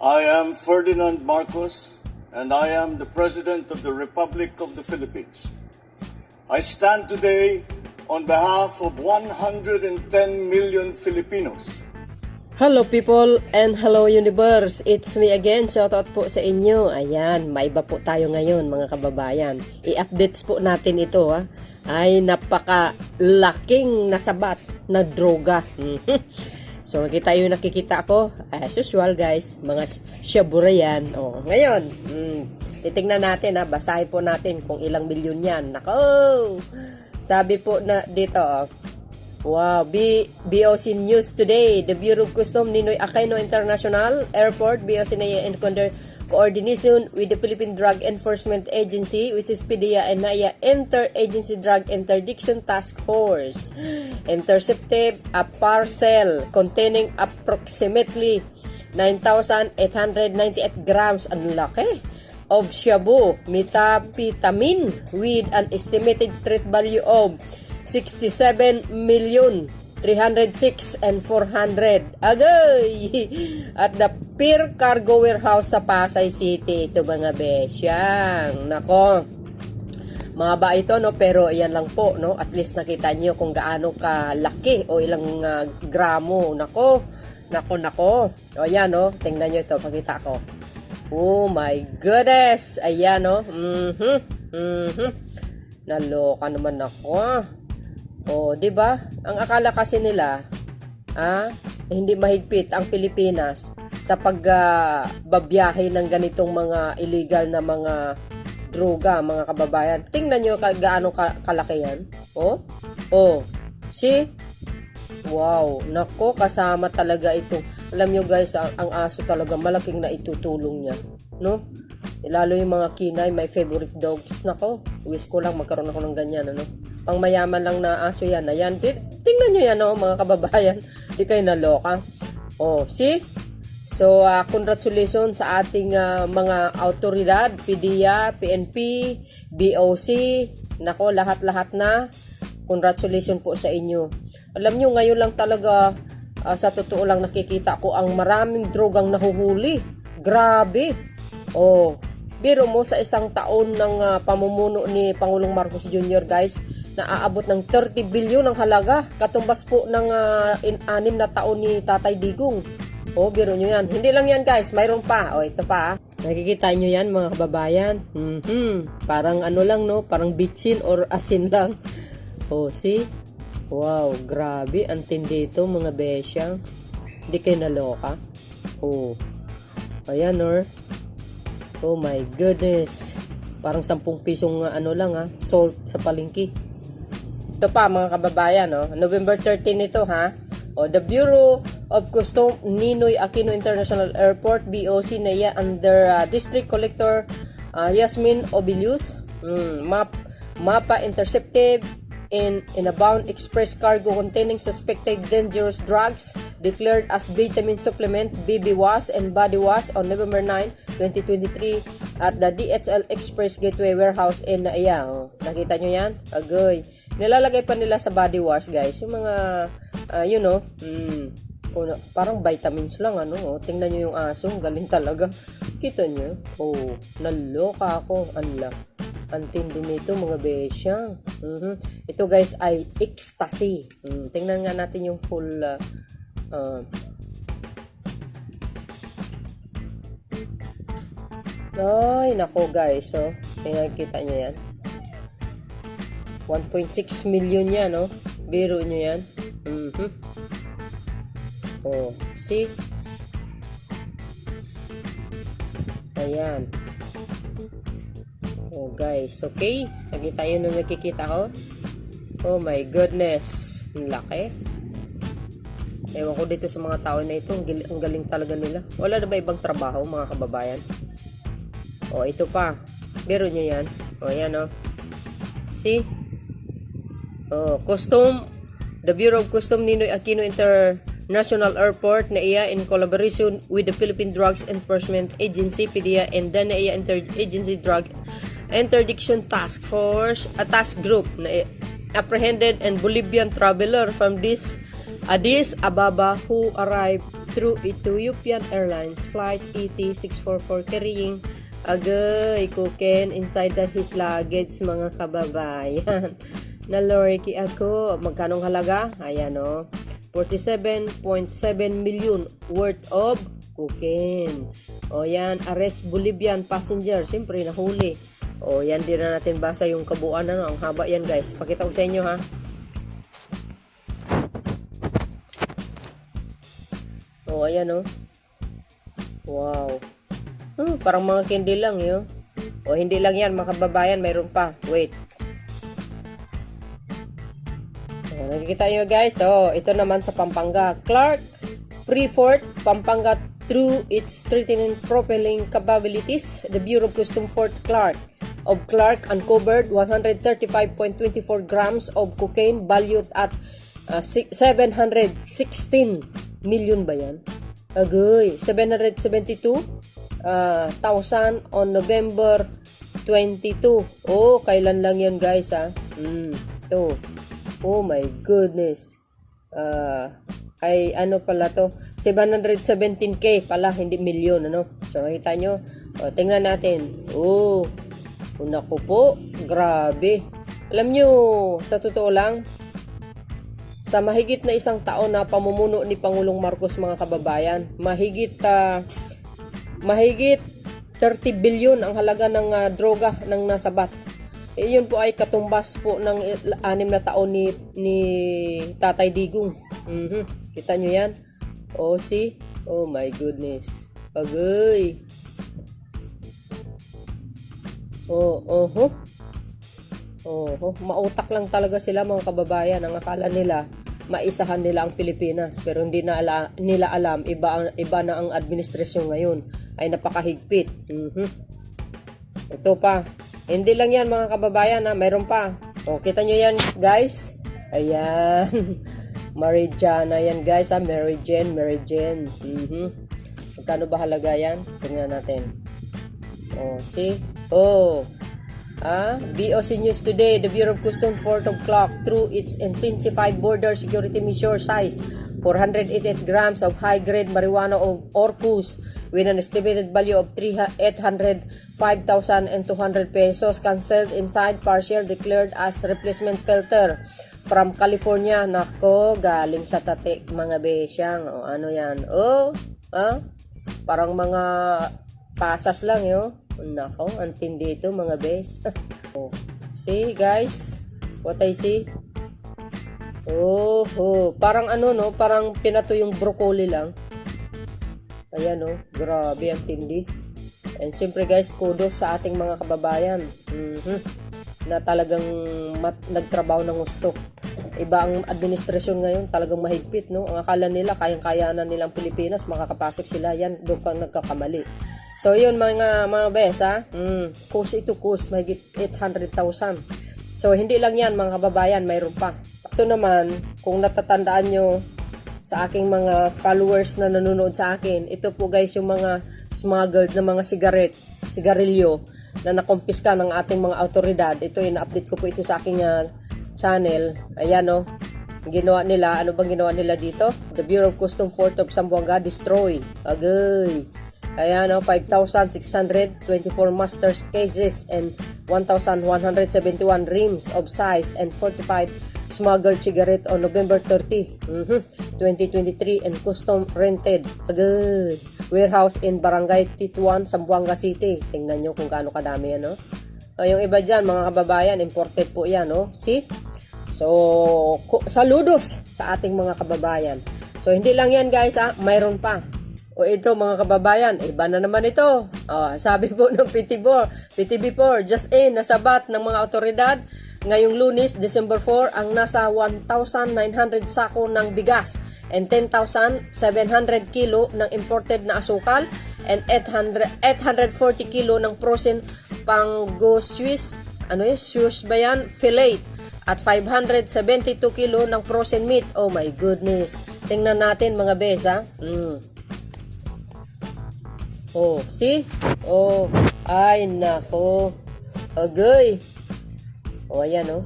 I am Ferdinand Marcos, and I am the President of the Republic of the Philippines. I stand today on behalf of 110 million Filipinos. Hello people and hello universe, it's me again, shoutout po sa inyo. Ayan, may iba po tayo ngayon mga kababayan. I-updates po natin ito ay napakalaking nasabat na droga. So makita yung nakikita ko, as usual guys, mga syabura yan. Ngayon, titingnan natin basahin po natin kung ilang milyon yan. Nako! Sabi po na dito, wow, BOC News today, the Bureau of Customs Ninoy Aquino International Airport, BOC na in coordination with the Philippine Drug Enforcement Agency, which is PDEA and NAIA Inter-Agency Drug Interdiction Task Force, intercepted a parcel containing approximately 9,898 grams, ang laki, of shabu methamphetamine with an estimated street value of 67 million 306 and 400 agay at the Pier Cargo Warehouse sa Pasay City. Ito mga besyang nako, mahaba ito pero ayan lang po at least nakita nyo kung gaano kalaki o ilang gramo. Nako o ayan tingnan nyo ito, pakita ko. Oh my goodness, ayan naloka naman ako. Di ba? Ang akala kasi nila, hindi mahigpit ang Pilipinas sa pagbabiyahe ng ganitong mga illegal na mga droga, mga kababayan. Tingnan nyo gaano kalaki yan. See? Wow, nako, kasama talaga ito. Alam nyo guys, ang aso talaga malaking na itutulong niya, Lalo yung mga kinay, my favorite dogs. Nako, wish ko lang magkaroon ako ng ganyan, Pang mayaman lang na aso yan. Ayan, tingnan nyo yan, mga kababayan. Di kayo naloka. See? So, congratulations sa ating mga autoridad, PDEA, PNP, BOC. Nako, lahat-lahat na. Congratulations po sa inyo. Alam nyo, ngayon lang talaga, sa totoo lang nakikita ko ang maraming drogang nahuhuli. Grabe. Biro mo sa isang taon ng pamumuno ni Pangulong Marcos Jr. guys, naaabot ng 30 bilyon ang halaga. Katumbas po ng 6 na taon ni Tatay Digong. Biro nyo yan. Hindi lang yan guys, mayroon pa. Ito pa. Nakikita nyo yan mga kababayan. Parang lang parang bitsin or asin lang. See? Wow, grabe. Ang tindi ito mga besyang. Hindi kayo naloka. Ayan oh my goodness. Parang 10 pisong salt sa palengke. Ito pa mga kababayan, November 13 ito the Bureau of Customs Ninoy Aquino International Airport, BOC NAIA under District Collector Yasmin Obilius, MAPA intercepted in a bound express cargo containing suspected dangerous drugs declared as vitamin supplement, BB wash and body wash on November 9, 2023 at the DHL Express Gateway Warehouse in NAIA. Nakita nyo yan? Agoy. Nilalagay pa nila sa body wash guys yung mga parang vitamins lang tingnan nyo yung aso, galing talaga. Kita nyo? Naloka ako. Ang tindi nito mga besyang. Ito guys ay ecstasy. Tingnan nga natin yung full ay nako guys, tingnan, kita nyo yan. 1.6 million yan, biro nyo yan. See? Ayan. Guys, okay? Nakita yun nung nakikita ko? Oh my goodness. Ang laki. Ewan ko dito sa mga tao na ito. Ang galing talaga nila. Wala na ba ibang trabaho, mga kababayan? Ito pa. Biro nyo yan. Ayan, See? The Bureau of Customs Ninoy Aquino International Airport, NAIA, in collaboration with the Philippine Drugs Enforcement Agency, PDEA, and the NAIA Inter-Agency Drug Interdiction Task Force, a task group, apprehended and Bolivian traveler from this Addis Ababa, who arrived through Ethiopian Airlines Flight ET644 carrying agay cocaine inside his luggage, mga kababayan. Nalorky ako. Magkanong halaga? Ayan o. 47.7 million worth of cocaine. O yan, arrest Bolivian passenger. Siyempre, nahuli. O yan, din na natin basa yung kabuuan. Ano? Ang haba yan, guys. Pakita ko sa inyo, ha. O, ayan o. Wow. Parang mga candy lang, yun. O, hindi lang yan, mga kababayan. Mayroon pa. Wait. Nakikita nyo guys, ito naman sa Pampanga. Clark Freeport, Pampanga, through its strengthening propelling capabilities, the Bureau of Customs Fort Clark uncovered 135.24 grams of cocaine valued at 716 million ba yan? Agoy, 772,000 on November 22. Oh, kailan lang yan guys ha? Ito. Oh my goodness. Ay ano pala to? 717k pala, hindi milyon, ano? So nakita nyo? Tingnan natin. Naku po, grabe. Alam nyo, sa totoo lang, sa mahigit na isang taon na pamumuno ni Pangulong Marcos, mga kababayan, mahigit 30 billion ang halaga ng droga ng nasabat. Yun po ay katumbas po ng 6 na taon ni Tatay Digong. Kita nyo yan? See? Oh my goodness. Agay. Mautak lang talaga sila, mga kababayan. Ang akala nila, maisahan nila ang Pilipinas. Pero hindi na nila alam, iba na ang administrasyon ngayon. Ay napakahigpit. Ito pa. Hindi lang yan, mga kababayan, mayroon pa. Kita nyo yan guys. Ayan. Marijuana yan guys, Mary Jane. Magkano ba halaga yan? Tingnan natin. See? BOC News today, the Bureau of Customs Fort Clark, through its intensified border security measure, size 488 grams of high-grade marijuana of Orcus with an estimated value of 805,200 pesos, canceled inside partial declared as replacement filter from California. Nako, galing sa Tate, mga besyang. Ano yan? Parang mga pasas lang, yo. Nako, antindi ito, mga bes. See, guys? What I see? Parang parang pinato yung broccoli lang. Ayan, grabe ang tindi. And siyempre guys, kudos sa ating mga kababayan. Na talagang nagtrabaho ng gusto. Iba ang administrasyon ngayon, talagang mahigpit, no? Ang akala nila, kayang-kaya na nilang Pilipinas, makakapasok sila. Yan, doon kang nagkakamali. So, yun mga bes, Cost ito, mahigit 800,000. So, hindi lang yan, mga kababayan, mayroon pa. Ito naman, kung natatandaan nyo sa aking mga followers na nanonood sa akin, ito po guys yung mga smuggled na mga sigarilyo na nakumpiska ng ating mga autoridad. Ito, ina-update ko po ito sa aking channel. Ayan, ginawa nila, ano bang ginawa nila dito? The Bureau of Customs Fort of Zamboanga destroy. Agay. Ayan, 5,624 master's cases and 1,171 rims of size and 45 smuggled cigarette on November 30, 2023 and custom rented agad warehouse in Barangay Tituan, Zamboanga City. Tingnan nyo kung gaano kadami yan, yung iba dyan, mga kababayan, imported po yan, See? So, saludos sa ating mga kababayan. So, hindi lang yan guys, mayroon pa. Ito mga kababayan, iba na naman ito. Sabi po ng PTB4, just in, nasabat ng mga otoridad ngayong Lunes, December 4, ang nasa 1,900 sako ng bigas and 10,700 kilo ng imported na asukal and 840 kilo ng frozen pango Swiss, Swiss ba yan? Fillet at 572 kilo ng frozen meat. Oh my goodness. Tingnan natin mga besa. See? Ay nako. Agay. Ayan,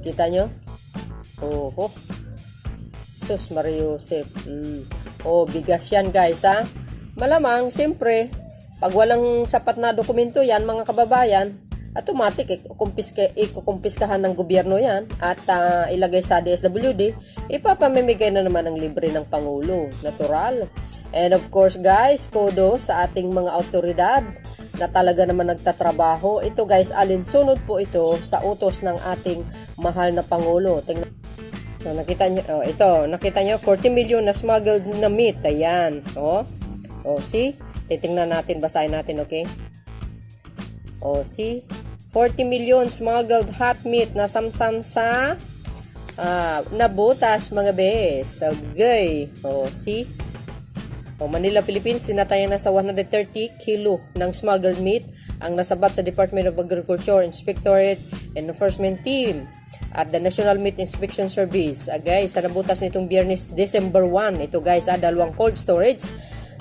kita nyo? Sus Mario Joseph. Oh, bigas yan guys ha. Malamang, siyempre, pag walang sapat na dokumento yan mga kababayan, automatic ikukumpiskahan ng gobyerno yan at ilagay sa DSWD, ipapamimigay na naman ng libre ng Pangulo. Natural. And of course guys, kudos sa ating mga autoridad na talaga naman nagtatrabaho. Ito guys, alinsunod po ito sa utos ng ating mahal na Pangulo. Tingnan. So nakita nyo, nakita nyo, 40 million na smuggled na meat. Ayan. See? Titingnan natin, basahin natin, okay? See? 40 million smuggled hot meat na samsam sa nabutas mga bes. Okay. See? Manila, Philippines, sinatayan na sa 130 kilo ng smuggled meat ang nasabat sa Department of Agriculture Inspectorate and Enforcement Team at the National Meat Inspection Service. Guys, sa nabutas nitong Biyernes, December 1, ito guys, dalawang cold storage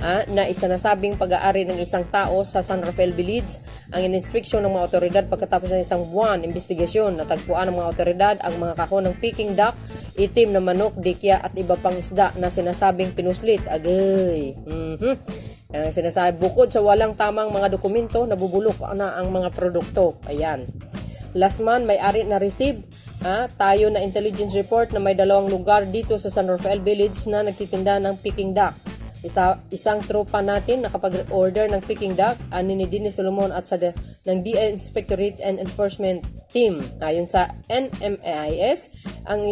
na isinasabing pag-aari ng isang tao sa San Rafael Village. Ang ininspeksyon ng mga otoridad pagkatapos ng isang buwan investigasyon, natagpuan ng mga otoridad ang mga kahon ng Peking duck, itim na manok, dikya at iba pang isda na sinasabing pinuslit. Agay. Sinasabi, bukod sa walang tamang mga dokumento, nabubulok na ang mga produkto. Ayan. Last month, may-ari na receive tayo na intelligence report na may dalawang lugar dito sa San Rafael Village na nagtitinda ng Peking duck. Isang tropa natin nakapag-order ng Peking duck, ni Dennis Solomon at sa ng DA Inspectorate and Enforcement Team. Ayon sa NMAIS, ang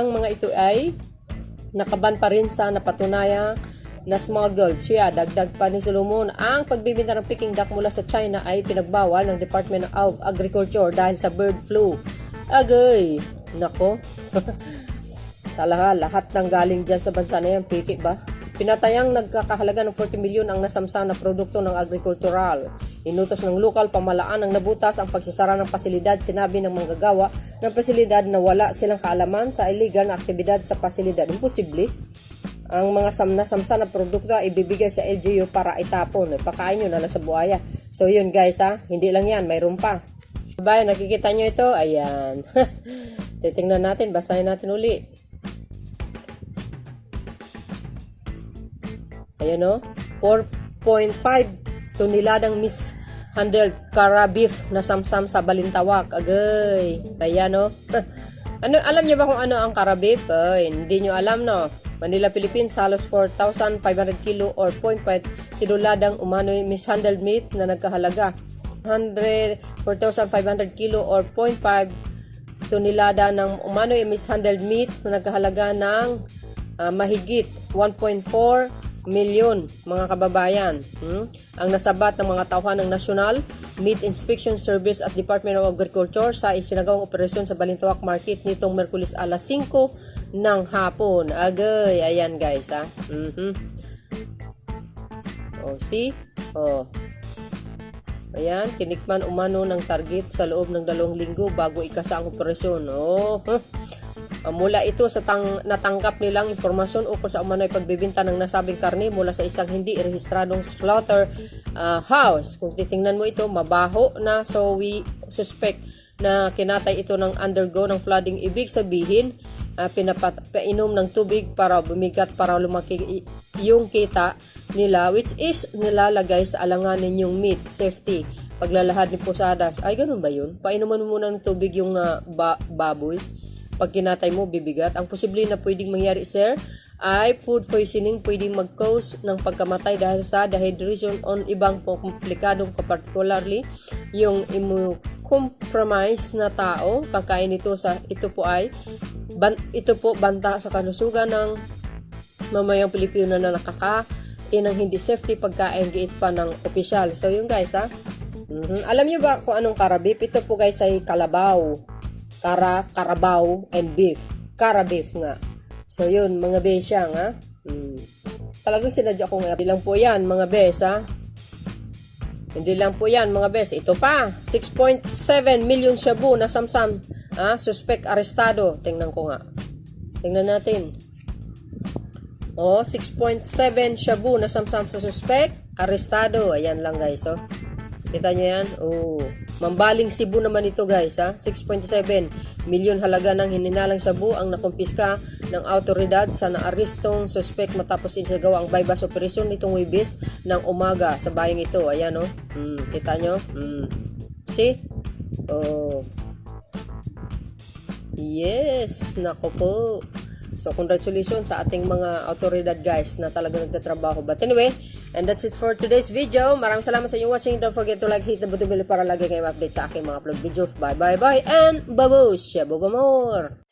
mga ito ay nakaban pa rin sa napatunaya na smuggled siya. Dagdag pa ni Solomon, ang pagbibenta ng Peking duck mula sa China ay pinagbawal ng Department of Agriculture dahil sa bird flu. Agay! Nako! Talaga, lahat ng galing dyan sa bansa na yan, piki ba? Pinatayang nagkakahalaga ng 40 milyon ang nasamsam na produkto ng agrikultural. Inutos ng lokal pamalaan ng nabutas ang pagsasara ng pasilidad. Sinabi ng manggagawa ng pasilidad na wala silang kaalaman sa illegal na aktibidad sa pasilidad. Imposible. Ang mga nasamsam na produkto ay ibibigay sa LGU para itapon. Pakain nyo na lang sa buhaya. So yun guys hindi lang yan, mayroon pa. Bayan, nakikita nyo ito? Ayan. Titingnan natin, basahin natin uli. Ayan 4.5 toneladang mishandled cara beef na samsam sa Balintawak. Agay. Ayan alam niyo ba kung ano ang cara beef? Hindi niyo alam Manila, Philippines, halos 4,500 kilo or 0.5 toneladang umano'y mishandled meat na nagkahalaga 4,500 kilo or 0.5 tonelada ng umano'y mishandled meat na nagkahalaga ng mahigit 1.4 milyon mga kababayan. Ang nasabat ng mga tauhan ng National Meat Inspection Service at Department of Agriculture sa isinagawang operasyon sa Balintawak Market nitong Merkulis alas 5 ng hapon. Agay, ayan guys see? Ayan, tinikman umano ng target sa loob ng 2 linggo bago ikasa ang operasyon. Mula ito sa natanggap nilang impormasyon ukol sa umano'y pagbibinta ng nasabing karne mula sa isang hindi rehistradong slaughter house. Kung titingnan mo ito, mabaho na, so we suspect na kinatay ito ng undergo ng flooding. Ibig sabihin, pinapainom ng tubig para bumigat para lumaki yung kita nila, which is nilalagay sa alanganin yung meat safety. Paglalahad ni Posadas, ay ganun ba yun? Painuman mo muna ng tubig yung baboy. Pag kinatay mo, bibigat. Ang posible na pwedeng mangyari, sir, ay food poisoning. Pwedeng mag-cause ng pagkamatay dahil sa dehydration on ibang komplikadong particularly yung immunocompromised na tao. Kakain ito po banta sa kalusugan ng mamayang Pilipino na nakakain ng hindi safety pagkain giit pa ng opisyal. So yun guys Alam niyo ba kung anong cara beef? Ito po guys ay kalabaw. Carabao and beef. Cara beef nga. So yun, mga besya nga. Talagang sinadya ko nga. Hindi lang po yan, mga bes Hindi lang po yan, mga bes. Ito pa, 6.7 million shabu na samsam. Suspect arestado. Tingnan ko nga. Tingnan natin. 6.7 shabu na samsam sa suspect arestado. Ayan lang guys Kita nyo yan? Oh. Mambaling Cebu naman ito guys, ha? 6.7 milyon halaga ng hininalang Cebu ang nakumpiska ng autoridad sa naarestong suspect matapos isinagawa ang bypass operation nitong Huwebes ng umaga sa bayang ito. Ayan, oh. Kita nyo? See? Oh. Yes, nako po. So, congratulations sa ating mga autoridad guys na talaga nagtatrabaho. But anyway, and that's it for today's video. Maraming salamat sa inyong watching. Don't forget to like, hit the button bell para lagi kayong update sa aking mga upload videos. Bye, bye, bye, and babush! Baba more!